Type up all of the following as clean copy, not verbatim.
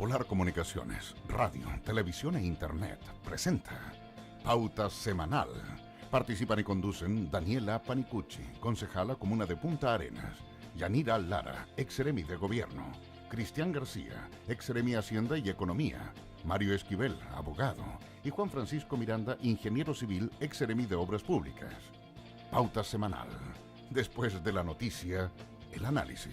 Polar Comunicaciones, radio, televisión e internet presenta Pauta Semanal. Participan y conducen Daniela Panicucci, concejala comuna de Punta Arenas, Yanira Lara, ex-seremi de Gobierno, Cristian García, ex-seremi Hacienda y Economía, Mario Esquivel, abogado, y Juan Francisco Miranda, ingeniero civil, ex-seremi de Obras Públicas. Pauta Semanal. Después de la noticia, el análisis.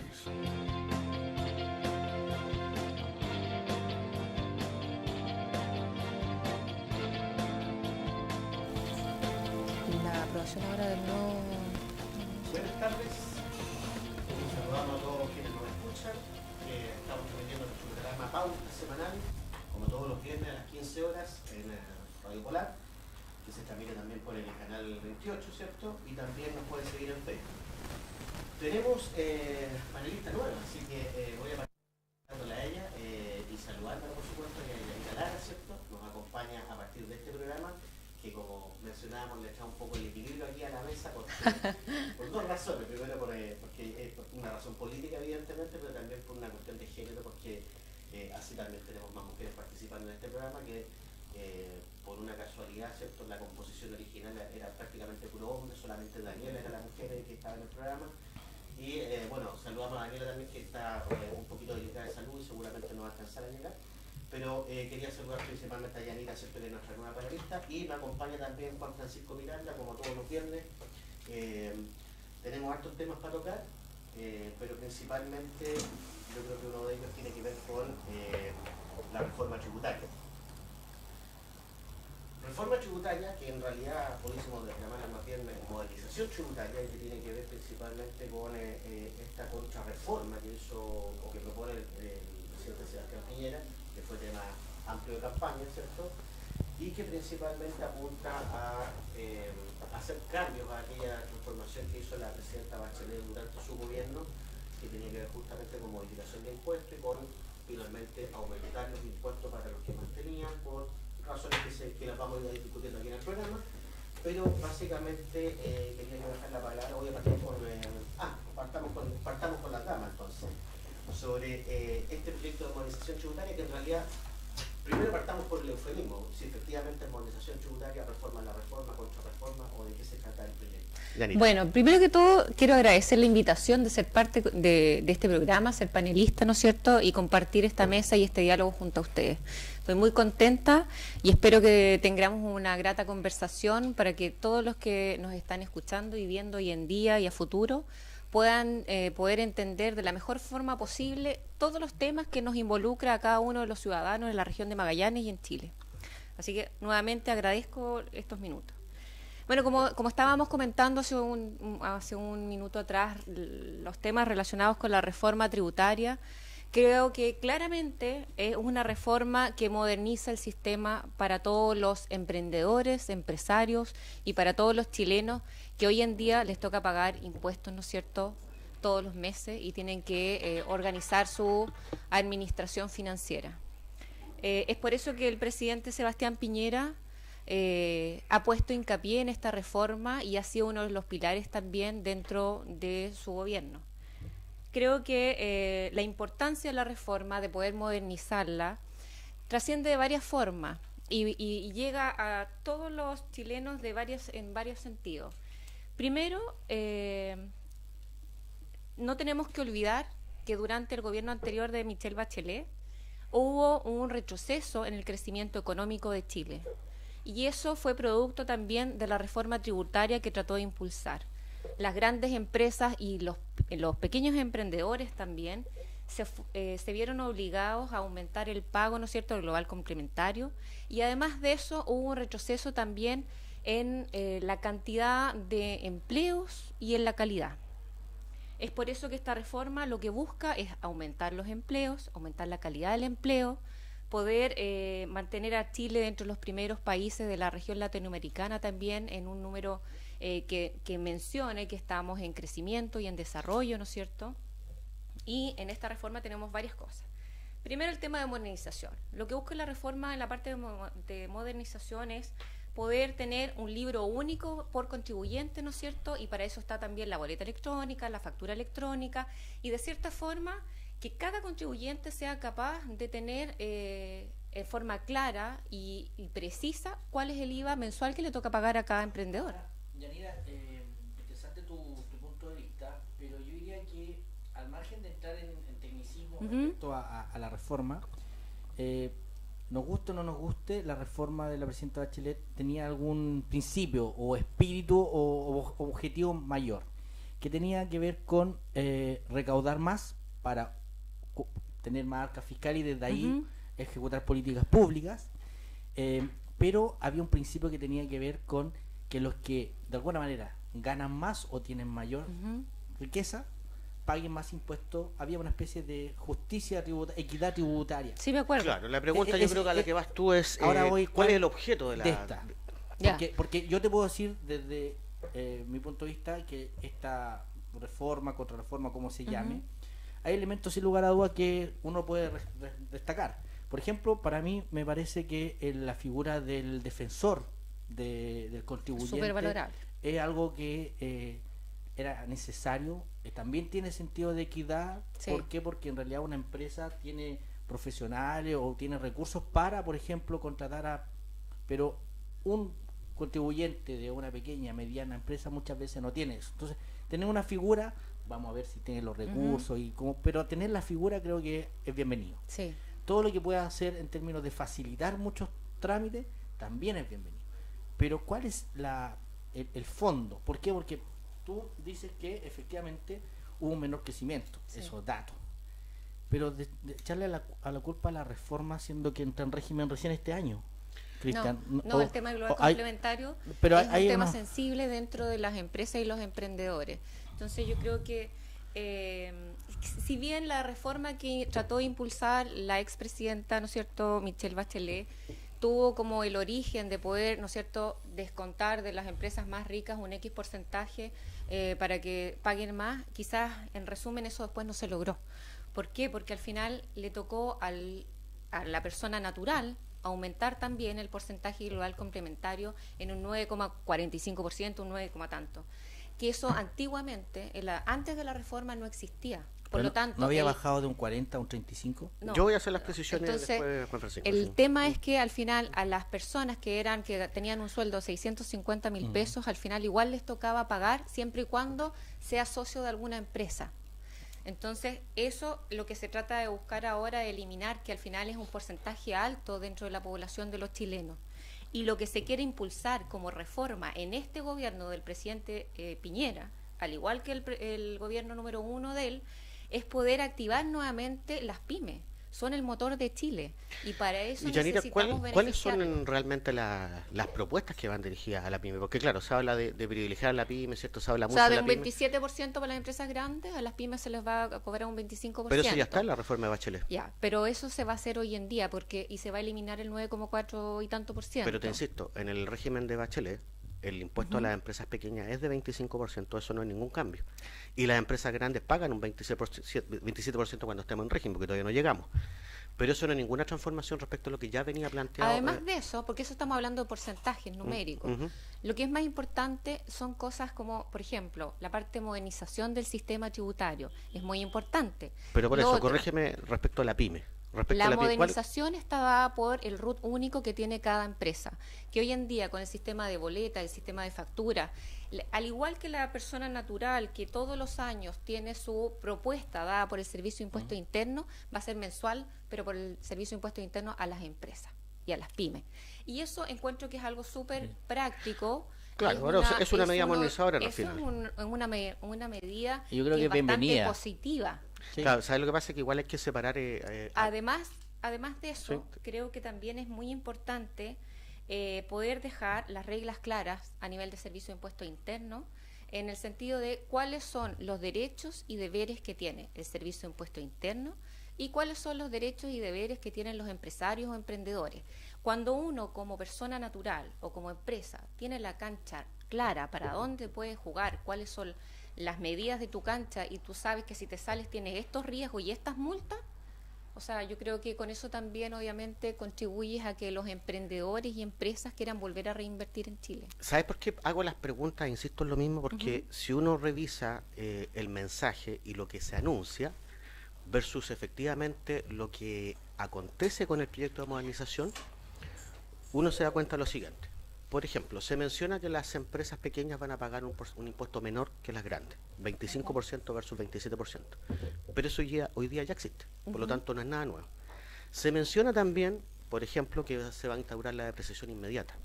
La aprobación ahora del nuevo... Buenas tardes, saludamos a todos quienes nos escuchan. Estamos transmitiendo nuestro programa Pauta Semanal, como todos los viernes a las 15 horas en Radio Polar, que se transmite también por el canal 28, ¿cierto? Y también nos pueden seguir en Facebook. Tenemos panelista nueva, así que voy a pasarle a ella y saludarla, por supuesto, a Yanira Lara, ¿cierto? Nos acompaña a partir de este programa, que como mencionábamos le echa un poco el equilibrio aquí a la mesa por dos razones. Primero porque es una razón política, evidentemente, pero también por una cuestión de género, porque así también tenemos más mujeres participando en este programa, que por una casualidad, ¿cierto? La composición original era prácticamente puro hombre, solamente Daniela era la mujer que estaba en el programa. Y bueno, saludamos a Daniela también, que está un poquito delicada de salud y seguramente no va a alcanzar a llegar. Pero quería saludar principalmente a Yanira, ¿cierto?, que es nuestra nueva panelista, y me acompaña también Juan Francisco Miranda, como todos los viernes. Tenemos hartos temas para tocar, pero principalmente yo creo que uno de ellos tiene que ver con la reforma tributaria. Reforma tributaria que en realidad podríamos llamarla más bien modernización tributaria, y que tiene que ver principalmente con esta contrarreforma que hizo o que propone el presidente Sebastián Piñera, que fue tema amplio de campaña, ¿cierto? Y que principalmente apunta a hacer cambios a aquella transformación que hizo la presidenta Bachelet durante su gobierno, que tenía que ver justamente con modificación de impuestos y con finalmente aumentar los impuestos para los que mantenían, por razones que las vamos a ir discutiendo aquí en el programa. Pero básicamente quería dejar la palabra, voy a partir por... partamos con las damas entonces, sobre este proyecto de modernización tributaria, que en realidad, primero partamos por el eufemismo, si efectivamente es modernización tributaria, reforma, contrarreforma, o de qué se trata el proyecto. Yanira. Bueno, primero que todo quiero agradecer la invitación de ser parte de este programa, ser panelista, ¿no es cierto?, y compartir esta mesa y este diálogo junto a ustedes. Estoy muy contenta y espero que tengamos una grata conversación para que todos los que nos están escuchando y viendo hoy en día y a futuro puedan poder entender de la mejor forma posible todos los temas que nos involucra a cada uno de los ciudadanos en la región de Magallanes y en Chile. Así que nuevamente agradezco estos minutos. Bueno, como estábamos comentando hace un minuto atrás, los temas relacionados con la reforma tributaria, creo que claramente es una reforma que moderniza el sistema para todos los emprendedores, empresarios y para todos los chilenos que hoy en día les toca pagar impuestos, ¿no es cierto?, todos los meses, y tienen que organizar su administración financiera. Es por eso que el presidente Sebastián Piñera ha puesto hincapié en esta reforma y ha sido uno de los pilares también dentro de su gobierno. Creo que la importancia de la reforma, de poder modernizarla, trasciende de varias formas y llega a todos los chilenos en varios sentidos. Primero, no tenemos que olvidar que durante el gobierno anterior de Michelle Bachelet hubo un retroceso en el crecimiento económico de Chile. Y eso fue producto también de la reforma tributaria que trató de impulsar. Las grandes empresas y los pequeños emprendedores también se vieron obligados a aumentar el pago, ¿no es cierto?, del global complementario, y además de eso hubo un retroceso también en la cantidad de empleos y en la calidad. Es por eso que esta reforma lo que busca es aumentar los empleos, aumentar la calidad del empleo, poder mantener a Chile dentro de los primeros países de la región latinoamericana también en un número que mencione que estamos en crecimiento y en desarrollo, ¿no es cierto? Y en esta reforma tenemos varias cosas. Primero, el tema de modernización. Lo que busca la reforma en la parte de modernización es poder tener un libro único por contribuyente, ¿no es cierto? Y para eso está también la boleta electrónica, la factura electrónica, y de cierta forma que cada contribuyente sea capaz de tener en forma clara y precisa cuál es el IVA mensual que le toca pagar a cada emprendedor. Yanira, interesante tu punto de vista, pero yo diría que al margen de entrar en tecnicismo respecto a la reforma, nos guste o no nos guste, la reforma de la presidenta Bachelet tenía algún principio o espíritu o objetivo mayor, que tenía que ver con recaudar más para tener más arca fiscal y desde ahí ejecutar políticas públicas, pero había un principio que tenía que ver con que los que de alguna manera ganan más o tienen mayor riqueza paguen más impuestos. Había una especie de justicia equidad tributaria. Sí, me acuerdo. Claro, la pregunta yo creo que a la que vas tú es ahora ¿cuál es el objeto de esta? Porque yo te puedo decir desde mi punto de vista que esta reforma, contrarreforma, como se llame, hay elementos sin lugar a dudas que uno puede destacar. Por ejemplo, para mí me parece que la figura del defensor del contribuyente es algo que era necesario. También tiene sentido de equidad. Sí. ¿Por qué? Porque en realidad una empresa tiene profesionales o tiene recursos para, por ejemplo, contratar pero un contribuyente de una pequeña, mediana empresa muchas veces no tiene eso. Entonces, tener una figura, vamos a ver si tiene los recursos, pero tener la figura creo que es bienvenido. Sí. Todo lo que pueda hacer en términos de facilitar muchos trámites también es bienvenido. Pero ¿cuál es el fondo? ¿Por qué? Porque tú dices que efectivamente hubo un menor crecimiento, esos datos. Pero de echarle a la culpa a la reforma, siendo que entra en régimen recién este año. Cristian, no, el tema del global complementario es un tema sensible dentro de las empresas y los emprendedores. Entonces yo creo que si bien la reforma que trató de impulsar la expresidenta, ¿no es cierto?, Michelle Bachelet, tuvo como el origen de poder, ¿no es cierto?, descontar de las empresas más ricas un X porcentaje para que paguen más, quizás en resumen eso después no se logró. ¿Por qué? Porque al final le tocó a la persona natural aumentar también el porcentaje global complementario en un 9,45%, un 9, tanto. Que eso antiguamente, antes de la reforma, no existía. Por lo tanto, ¿no había bajado de un 40 a un 35? No. Yo voy a hacer las precisiones. Entonces, después, Juan Francisco. El tema es que al final a las personas que tenían un sueldo de 650.000 pesos, al final igual les tocaba pagar siempre y cuando sea socio de alguna empresa. Entonces, eso lo que se trata de buscar ahora, de eliminar, que al final es un porcentaje alto dentro de la población de los chilenos. Y lo que se quiere impulsar como reforma en este gobierno del presidente Piñera, al igual que el gobierno número 1 de él, es poder activar nuevamente las pymes. Son el motor de Chile y para eso Yanira, necesitamos ¿cuáles son realmente las propuestas que van dirigidas a la pyme? Porque claro, se habla de privilegiar a la pyme, ¿cierto? Se habla mucho de la pyme. O sea, de un 27% para las empresas grandes, a las pymes se les va a cobrar un 25%. Pero eso ya está en la reforma de Bachelet. Ya, pero eso se va a hacer hoy en día y se va a eliminar el 9,4 y tanto %. Pero te insisto, en el régimen de Bachelet, el impuesto a las empresas pequeñas es de 25%, eso no es ningún cambio. Y las empresas grandes pagan un 27% cuando estemos en régimen, porque todavía no llegamos. Pero eso no es ninguna transformación respecto a lo que ya venía planteado. Además de eso, porque eso estamos hablando de porcentajes numéricos, lo que es más importante son cosas como, por ejemplo, la parte de modernización del sistema tributario. Es muy importante. Pero por eso, corrígeme respecto a la pyme. La modernización está dada por el RUT único que tiene cada empresa, que hoy en día con el sistema de boleta, el sistema de factura, al igual que la persona natural que todos los años tiene su propuesta dada por el Servicio de Impuesto Interno, va a ser mensual, pero por el Servicio de Impuesto Interno a las empresas y a las pymes. Y eso encuentro que es algo súper práctico. Claro, es una medida modernizadora al final. Es una medida yo creo que es bastante positiva. Sí. Claro, ¿sabes lo que pasa? Es que igual hay que separar... Además de eso, creo que también es muy importante poder dejar las reglas claras a nivel de Servicio de Impuesto Interno, en el sentido de cuáles son los derechos y deberes que tiene el Servicio de Impuesto Interno y cuáles son los derechos y deberes que tienen los empresarios o emprendedores. Cuando uno como persona natural o como empresa tiene la cancha clara para dónde puedes jugar, cuáles son las medidas de tu cancha y tú sabes que si te sales tienes estos riesgos y estas multas, o sea, yo creo que con eso también obviamente contribuyes a que los emprendedores y empresas quieran volver a reinvertir en Chile. ¿Sabes por qué hago las preguntas? Insisto en lo mismo, porque si uno revisa el mensaje y lo que se anuncia, versus efectivamente lo que acontece con el proyecto de modernización, uno se da cuenta de lo siguiente. Por ejemplo, se menciona que las empresas pequeñas van a pagar un impuesto menor que las grandes, 25% versus 27%. Pero eso hoy día ya existe, por lo tanto no es nada nuevo. Se menciona también, por ejemplo, que se va a instaurar la depreciación inmediata.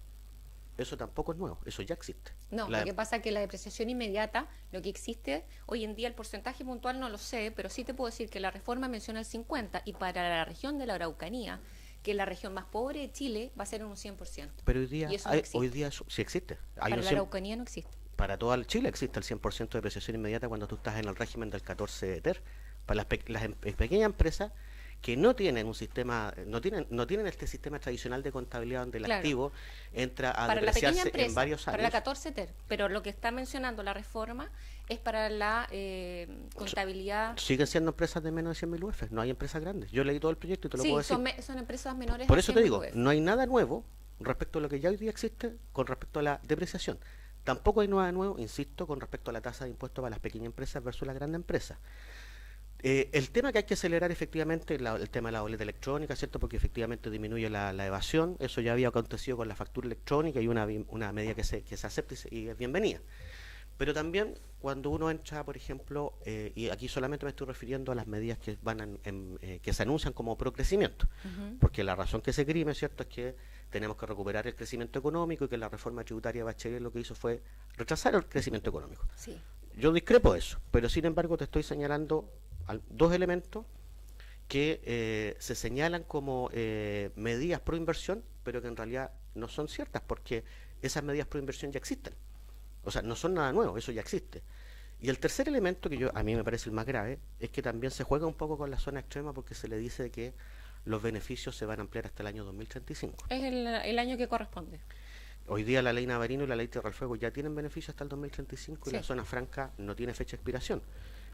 Eso tampoco es nuevo, eso ya existe. No, lo que pasa es que la depreciación inmediata, lo que existe hoy en día, el porcentaje puntual no lo sé, pero sí te puedo decir que la reforma menciona el 50% y para la región de la Araucanía, que es la región más pobre de Chile, va a ser en un 100%. Pero hoy día eso sí existe. Para la Araucanía no existe. Para todo el Chile existe el 100% de depreciación inmediata cuando tú estás en el régimen del 14 de TER. Para las pequeñas empresas que no tienen un sistema, no tienen este sistema tradicional de contabilidad donde el activo entra a depreciarse en varios años. Para la 14 TER, pero lo que está mencionando la reforma es para la contabilidad. Siguen siendo empresas de menos de 100.000 UF, no hay empresas grandes. Yo leí todo el proyecto y te lo puedo decir. Son empresas menores. Por eso te digo, no hay nada nuevo respecto a lo que ya hoy día existe con respecto a la depreciación. Tampoco hay nada nuevo, insisto, con respecto a la tasa de impuestos para las pequeñas empresas versus las grandes empresas. El tema que hay que acelerar efectivamente es el tema de la boleta electrónica, ¿cierto? Porque efectivamente disminuye la evasión. Eso ya había acontecido con la factura electrónica y una medida que se acepta y es bienvenida. Pero también cuando uno entra, por ejemplo, y aquí solamente me estoy refiriendo a las medidas que que se anuncian como procrecimiento, porque la razón que se grime, ¿cierto?, es que tenemos que recuperar el crecimiento económico y que la reforma tributaria de Bachelet lo que hizo fue retrasar el crecimiento económico. Sí. Yo discrepo de eso, pero sin embargo te estoy señalando dos elementos que se señalan como medidas pro inversión, pero que en realidad no son ciertas, porque esas medidas pro inversión ya existen. O sea, no son nada nuevo, eso ya existe. Y el tercer elemento, que a mí me parece el más grave, es que también se juega un poco con la zona extrema porque se le dice que los beneficios se van a ampliar hasta el año 2035. Es el año que corresponde. Hoy día la ley Navarino y la ley Tierra del Fuego ya tienen beneficios hasta el 2035 y la zona franca no tiene fecha de expiración.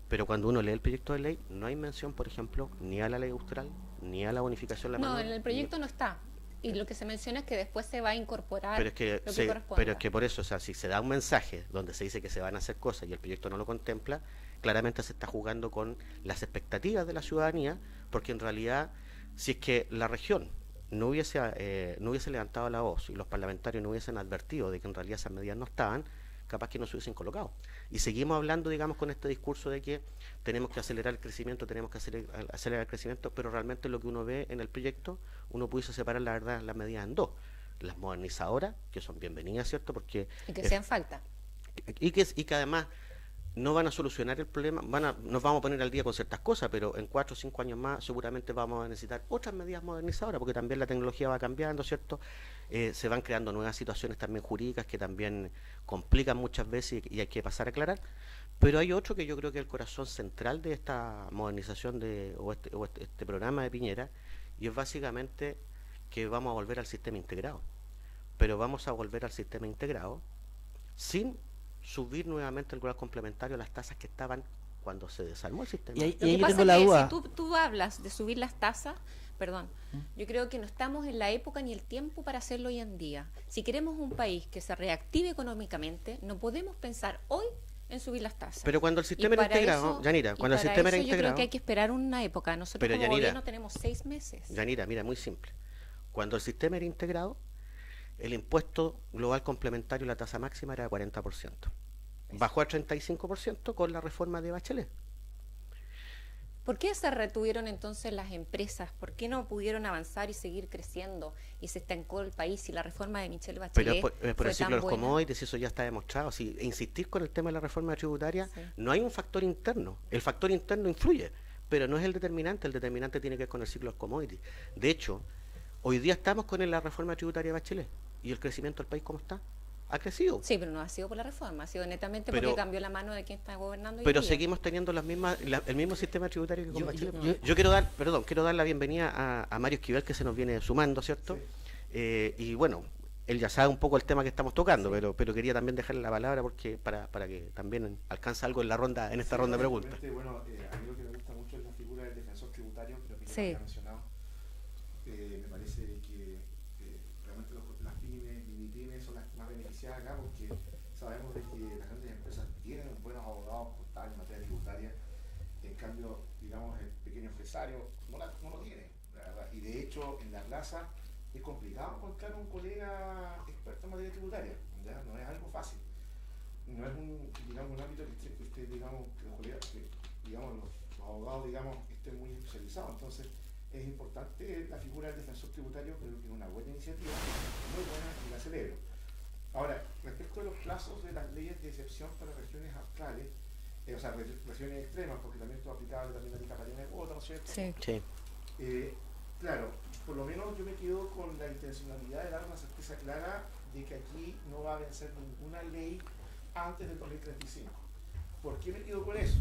Pero cuando uno lee el proyecto de ley, no hay mención, por ejemplo, ni a la ley austral, ni a la bonificación de la No, en el proyecto no está. Y lo que se menciona es que después se va a incorporar pero es que, lo que corresponda. pero es que por eso, o sea, si se da un mensaje donde se dice que se van a hacer cosas y el proyecto no lo contempla, claramente se está jugando con las expectativas de la ciudadanía, porque en realidad, si es que la región no hubiese levantado la voz y los parlamentarios no hubiesen advertido de que en realidad esas medidas no estaban, capaz que no se hubiesen colocado. Y seguimos hablando, digamos, con este discurso de que tenemos que acelerar el crecimiento, acelerar el crecimiento, pero realmente lo que uno ve en el proyecto, uno pudiese separar la verdad las medidas en dos. Las modernizadoras, que son bienvenidas, ¿cierto? Porque y que sean falta. Y que además no van a solucionar el problema, nos vamos a poner al día con ciertas cosas, pero en 4 o 5 años más seguramente vamos a necesitar otras medidas modernizadoras, porque también la tecnología va cambiando, ¿cierto? Se van creando nuevas situaciones también jurídicas que también complican muchas veces y hay que pasar a aclarar. Pero hay otro que yo creo que es el corazón central de esta modernización este programa de Piñera, y es básicamente que vamos a volver al sistema integrado. Pero vamos a volver al sistema integrado sin subir nuevamente el grado complementario a las tasas que estaban cuando se desarmó el sistema. Y ahí Lo que pasa tengo la es que duda. si tú hablas de subir las tasas, perdón, yo creo que no estamos en la época ni el tiempo para hacerlo hoy en día. Si queremos un país que se reactive económicamente, no podemos pensar hoy en subir las tasas. Pero cuando el sistema era integrado, Yanira, cuando el sistema era integrado, yo creo que hay que esperar una época. Nosotros como gobierno tenemos 6 meses. Yanira, mira, muy simple. Cuando el sistema era integrado, el impuesto global complementario, la tasa máxima era de 40%. Bajó a 35% con la reforma de Bachelet. ¿Por qué se retuvieron entonces las empresas? ¿Por qué no pudieron avanzar y seguir creciendo? Y se estancó el país y la reforma de Michelle Bachelet. Pero por el ciclo de los commodities, eso ya está demostrado. Si insistir con el tema de la reforma tributaria, no hay un factor interno. El factor interno influye, pero no es el determinante. El determinante tiene que ver con el ciclo de los commodities. De hecho, hoy día estamos con la reforma tributaria de Bachelet. ¿Y el crecimiento del país cómo está? Ha crecido. Sí, pero no ha sido por la reforma, ha sido netamente porque cambió la mano de quien está gobernando. Pero seguimos teniendo el mismo sistema tributario que con Bachelet. Yo quiero dar la bienvenida a Mario Esquivel, que se nos viene sumando, ¿cierto? Sí. Y bueno, él ya sabe un poco el tema que estamos tocando, sí, pero quería también dejarle la palabra porque para que también alcance algo en esta ronda de preguntas. Bueno, a mí lo que me gusta mucho es la figura del defensor tributario, creo que ya lo había mencionado. Me parece que realmente las pymes y mini-pymes son las más beneficiadas acá porque sabemos de que las grandes empresas tienen buenos abogados contables en materia tributaria. En cambio, digamos, el pequeño empresario no lo tiene, la verdad. Y de hecho, en la plaza es complicado encontrar un colega experto en materia tributaria, ¿ya? No es algo fácil. No es un ámbito que usted, digamos, que los colegas, digamos, los abogados, digamos, estén muy especializados. Entonces, es importante la figura del defensor tributario, creo que es una buena iniciativa, muy buena y la celebro. Ahora, respecto a los plazos de las leyes de excepción para regiones australes, o sea, regiones extremas, porque también esto es aplicable también a la Catarina de Cuota, ¿no es cierto? Sí. Sí. Claro, por lo menos yo me quedo con la intencionalidad de dar una certeza clara de que aquí no va a vencer ninguna ley antes del 2035. ¿Por qué me quedo con eso?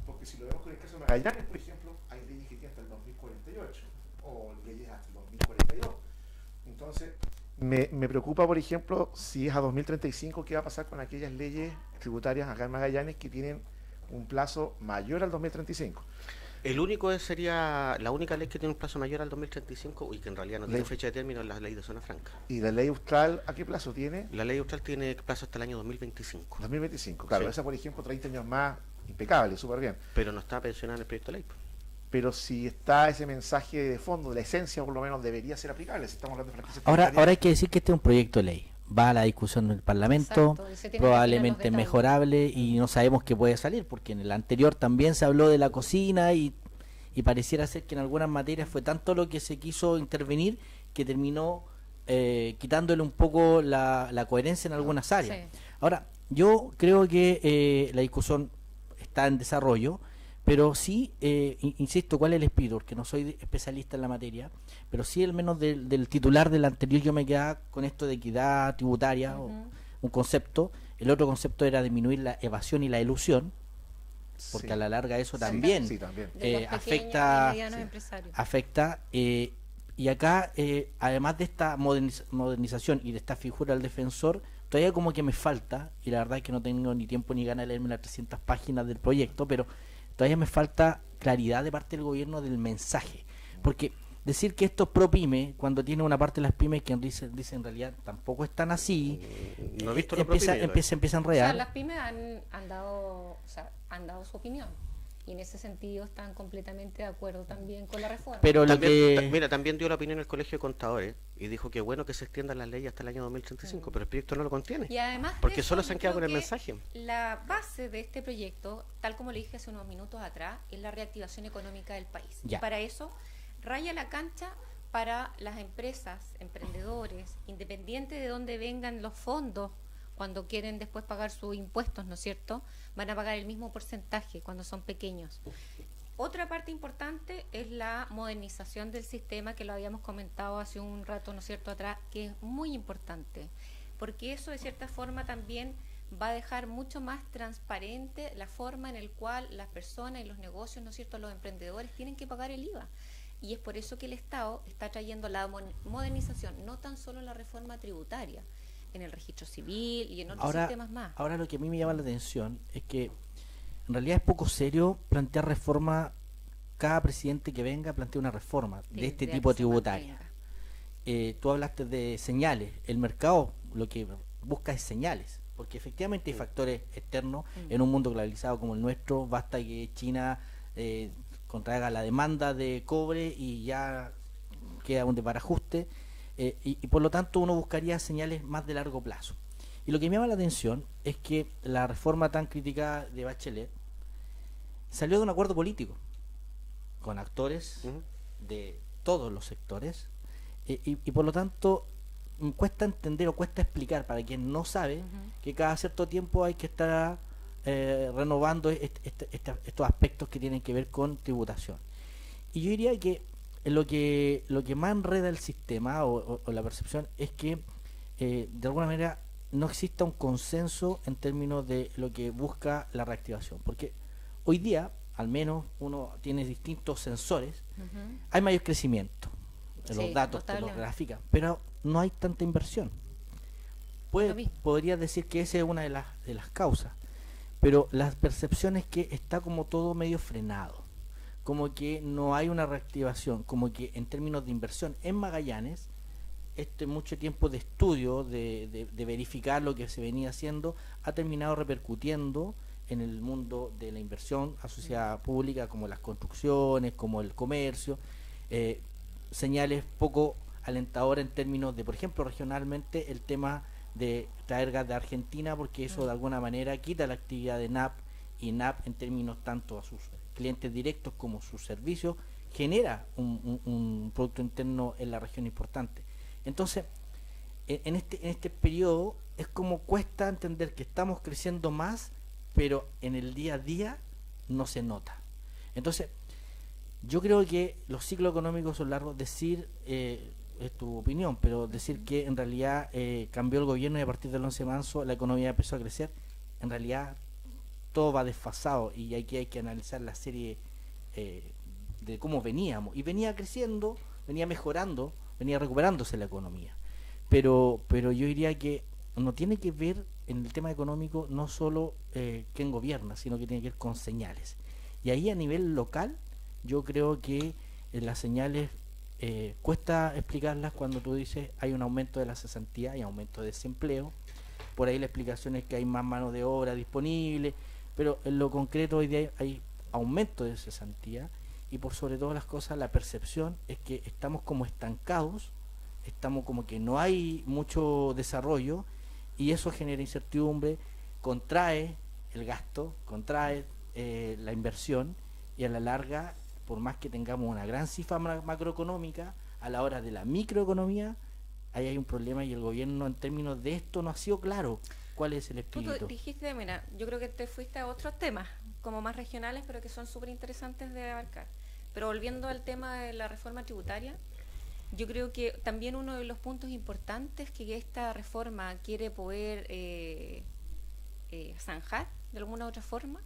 Porque si lo vemos con el caso de Magallanes, por ejemplo, hay leyes que tienen hasta el 2048 o leyes hasta el 2042. Entonces, me preocupa, por ejemplo, si es a 2035, ¿qué va a pasar con aquellas leyes tributarias acá en Magallanes que tienen un plazo mayor al 2035? Sería la única ley que tiene un plazo mayor al 2035 y que en realidad no tiene fecha de término, es la ley de zona franca. ¿Y la ley austral a qué plazo tiene? La ley austral tiene plazo hasta el año 2025. 2025, claro, Sí. esa por ejemplo 30 años más, impecable, súper bien. Pero no está pensionada en el proyecto de ley. Pero si está ese mensaje de fondo, la esencia por lo menos debería ser aplicable, si estamos hablando de franquicias Ahora tributarias. hay que decir que este es un proyecto de ley. Va a la discusión del Parlamento, Exacto, y se tiene que probablemente afinar los detalles. mejorable, y no sabemos qué puede salir, porque en el anterior también se habló de la cocina y pareciera ser que en algunas materias fue tanto lo que se quiso intervenir que terminó quitándole un poco la coherencia en algunas áreas. Sí. Ahora, yo creo que la discusión está en desarrollo, pero sí, insisto, ¿cuál es el espíritu? Porque no soy especialista en la materia, pero sí, al menos del titular del anterior, yo me quedaba con esto de equidad tributaria, un concepto. El otro concepto era disminuir la evasión y la elusión, porque Sí. a la larga eso Sí, también sí, también. De los pequeños afecta, y medianos empresarios. afecta y acá, además de esta modernización y de esta figura del defensor, todavía como que me falta, y la verdad es que no tengo ni tiempo ni ganas de leerme las 300 páginas del proyecto, pero todavía me falta claridad de parte del gobierno del mensaje, porque decir que esto es pro pyme, cuando tiene una parte de las pymes que dice en realidad tampoco están así, No he visto lo pro pyme, empieza a O sea, enredar. las pymes han dado su opinión y en ese sentido están completamente de acuerdo también con la reforma. Pero lo También, que también dio la opinión el Colegio de Contadores y dijo que bueno que se extiendan las leyes hasta el año 2035, pero el proyecto no lo contiene. Y además de Porque eso, solo se han yo quedado creo con el que mensaje. La base de este proyecto, tal como le dije hace unos minutos atrás, es la reactivación económica del país. Ya. Y para eso raya la cancha para las empresas, emprendedores, independiente de dónde vengan los fondos, cuando quieren después pagar sus impuestos, ¿no es cierto? Van a pagar el mismo porcentaje cuando son pequeños. Otra parte importante es la modernización del sistema, que lo habíamos comentado hace un rato, ¿no es cierto?, atrás, que es muy importante, porque eso de cierta forma también va a dejar mucho más transparente la forma en la cual las personas y los negocios, ¿no es cierto?, los emprendedores tienen que pagar el IVA. Y es por eso que el Estado está trayendo la modernización, no tan solo la reforma tributaria, en el registro civil y en otros sistemas más. Ahora lo que a mí me llama la atención es que en realidad es poco serio plantear reforma. Cada presidente que venga plantea una reforma Sí, de este de tipo que se tributaria. mantenga. Tú hablaste de señales. El mercado lo que busca es señales, porque efectivamente hay factores externos en un mundo globalizado como el nuestro. Basta que China contraiga la demanda de cobre y ya queda un desbarajuste, y por lo tanto uno buscaría señales más de largo plazo. Y lo que me llama la atención es que la reforma tan criticada de Bachelet salió de un acuerdo político con actores de todos los sectores, y por lo tanto cuesta entender o cuesta explicar para quien no sabe que cada cierto tiempo hay que estar renovando estos aspectos que tienen que ver con tributación. Y yo diría que lo que más enreda el sistema o la percepción es que de alguna manera no exista un consenso en términos de lo que busca la reactivación, porque hoy día al menos uno tiene distintos sensores, hay mayor crecimiento, Sí, los datos te lo notablemente. grafican, pero no hay tanta inversión. Lo mismo. Podría decir que esa es una de las causas, pero la percepción es que está como todo medio frenado, como que no hay una reactivación, como que en términos de inversión en Magallanes, mucho tiempo de estudio, de verificar lo que se venía haciendo, ha terminado repercutiendo en el mundo de la inversión asociada pública, como las construcciones, como el comercio, señales poco alentadoras en términos de, por ejemplo, regionalmente, el tema de traer gas de Argentina, porque eso de alguna manera quita la actividad de NAP, y NAP en términos tanto a sus clientes directos como sus servicios genera un producto interno en la región importante. Entonces, en este periodo es como cuesta entender que estamos creciendo más, pero en el día a día no se nota. Entonces, yo creo que los ciclos económicos son largos. Decir, es tu opinión, pero decir que en realidad cambió el gobierno y a partir del 11 de marzo la economía empezó a crecer, en realidad todo va desfasado, y aquí hay que analizar la serie de cómo veníamos, y venía creciendo, venía mejorando, venía recuperándose la economía, pero yo diría que no tiene que ver en el tema económico no solo quién gobierna, sino que tiene que ver con señales, y ahí a nivel local yo creo que las señales cuesta explicarlas cuando tú dices hay un aumento de la cesantía, hay aumento de desempleo, por ahí la explicación es que hay más mano de obra disponible, pero en lo concreto hoy día hay aumento de cesantía, y por sobre todas las cosas la percepción es que estamos como estancados, estamos como que no hay mucho desarrollo, y eso genera incertidumbre, contrae el gasto, contrae la inversión, y a la larga, por más que tengamos una gran cifra macroeconómica, a la hora de la microeconomía ahí hay un problema, y el gobierno en términos de esto no ha sido claro cuál es el espíritu. Tú dijiste, mira, yo creo que te fuiste a otros temas, como más regionales, pero que son súper interesantes de abarcar. Pero volviendo al tema de la reforma tributaria, yo creo que también uno de los puntos importantes que esta reforma quiere poder zanjar de alguna u otra forma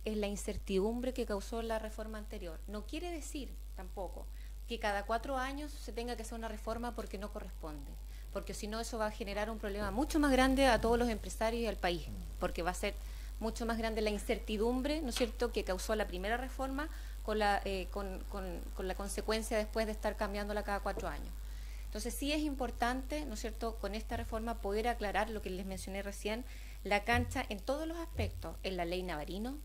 es la incertidumbre que causó la reforma anterior. No quiere decir tampoco que cada 4 años se tenga que hacer una reforma porque no corresponde, porque si no eso va a generar un problema mucho más grande a todos los empresarios y al país, porque va a ser mucho más grande la incertidumbre, ¿no es cierto?, que causó la primera reforma con la consecuencia después de estar cambiándola cada 4 años. Entonces sí es importante, ¿no es cierto?, con esta reforma poder aclarar lo que les mencioné recién, la cancha en todos los aspectos, en la ley Navarino,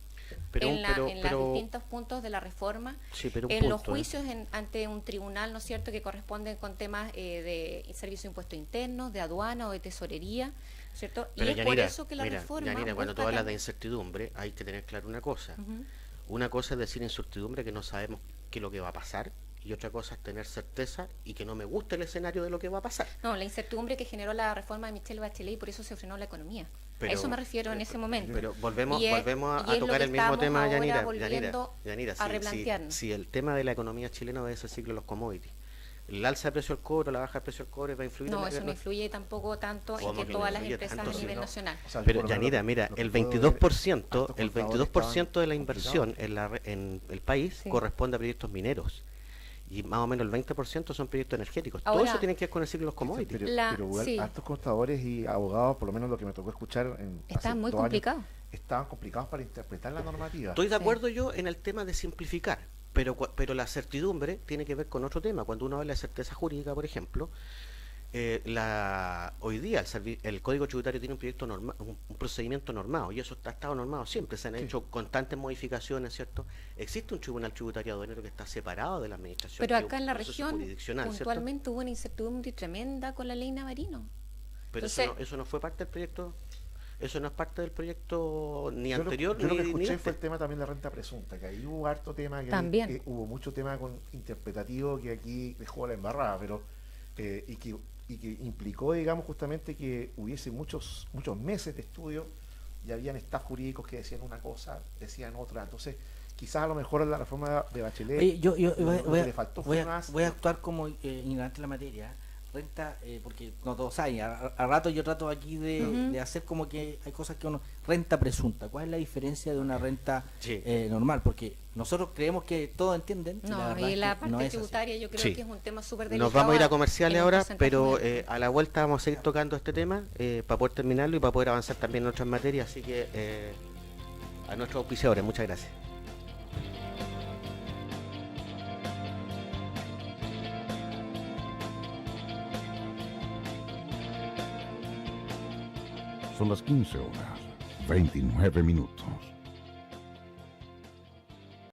en los distintos puntos de la reforma, sí, en los juicios ante un tribunal, ¿no es cierto?, que corresponden con temas de servicio de impuestos internos, de aduana o de tesorería, ¿cierto? Pero y es por eso que la reforma... Yanira, cuando tú hablas de incertidumbre, hay que tener claro una cosa. Una cosa es decir incertidumbre, que no sabemos qué es lo que va a pasar, y otra cosa es tener certeza y que no me guste el escenario de lo que va a pasar. No, la incertidumbre que generó la reforma de Michelle Bachelet, y por eso se frenó la economía. A eso me refiero en ese momento. Pero volvemos a tocar el mismo tema, Yanira, a replantearnos. Si el tema de la economía chilena es el ciclo de los commodities, el alza de precio del cobre, la baja de precio del cobre va a influir. No, eso no influye tampoco tanto en que todas las empresas a nivel nacional. O sea, pero Yanira, mira, el 22% de la inversión en el país corresponde a proyectos mineros. Y más o menos el 20% son proyectos energéticos. Ahora, todo eso tiene que ver con el ciclo de los commodities. Pero altos contadores y abogados, por lo menos lo que me tocó escuchar están muy complicados. Estaban complicados para interpretar la normativa. Estoy de acuerdo yo en el tema de simplificar, pero la certidumbre tiene que ver con otro tema. Cuando uno habla de certeza jurídica, por ejemplo, hoy día el Código Tributario tiene un proyecto un procedimiento normado, y eso ha estado normado siempre. Se han hecho constantes modificaciones, ¿cierto? Existe un tribunal tributario aduanero que está separado de la administración. Pero acá en la región puntualmente hubo una incertidumbre tremenda con la ley Navarino. Pero eso no fue parte del proyecto. Eso no es parte del proyecto ni anterior yo ni lo que escuché ni fue el tema también de la renta presunta, que ahí hubo harto tema, que hubo mucho tema interpretativo que aquí dejó la embarrada, pero y que implicó, digamos, justamente que hubiese muchos meses de estudio, y habían staff jurídicos que decían una cosa, decían otra. Entonces quizás a lo mejor en la reforma de Bachelet voy a actuar como ignorante en la materia. Renta, porque no todos saben, a rato yo trato aquí de hacer como que hay cosas que uno... Renta presunta, ¿cuál es la diferencia de una renta normal? Porque nosotros creemos que todos entienden. Y la parte tributaria yo creo que es un tema súper delicado. Nos vamos a ir a comerciales ahora, pero a la vuelta vamos a seguir tocando este tema para poder terminarlo y para poder avanzar también en otras materias. Así que a nuestros auspiciadores, muchas gracias. Son las 15 horas, 29 minutos.